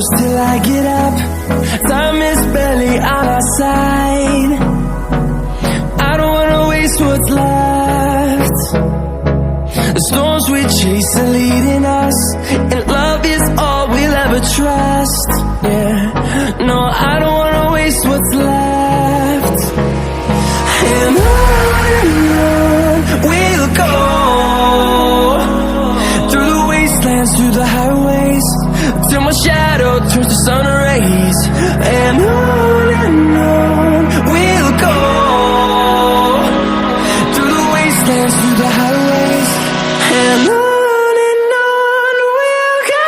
close till I get up. Time is barely on our side. I don't wanna waste what's left. The storms we chase are leading us, and love is all we'll ever trust. Yeah, no, I don't wanna waste what's left. And on we'll go, through the wastelands, through the highways, till my shadow turns to sun rays. And on we'll go, through the wastelands, through the highways, and on we'll go.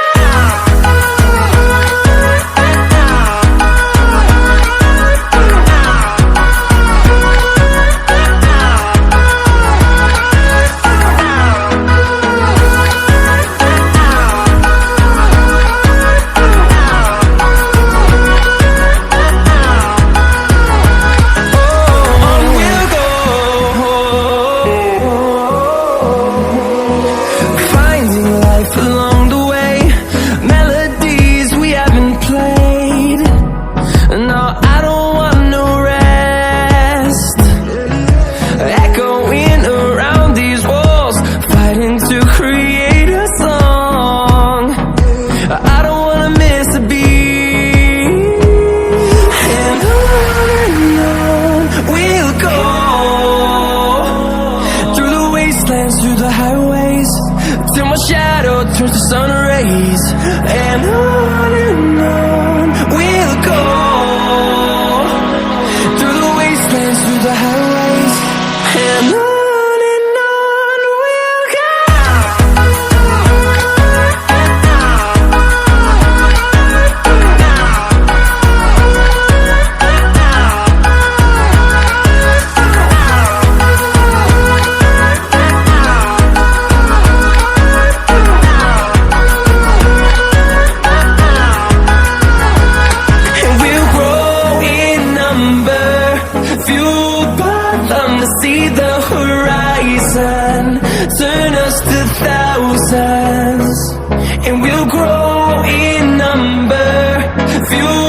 Through the highways, till my shadow turns to sun rays. And on we'll go, through the wastelands, through the highways, and on we'll go. See the horizon, turn us to thousands, and we'll grow in number, fuel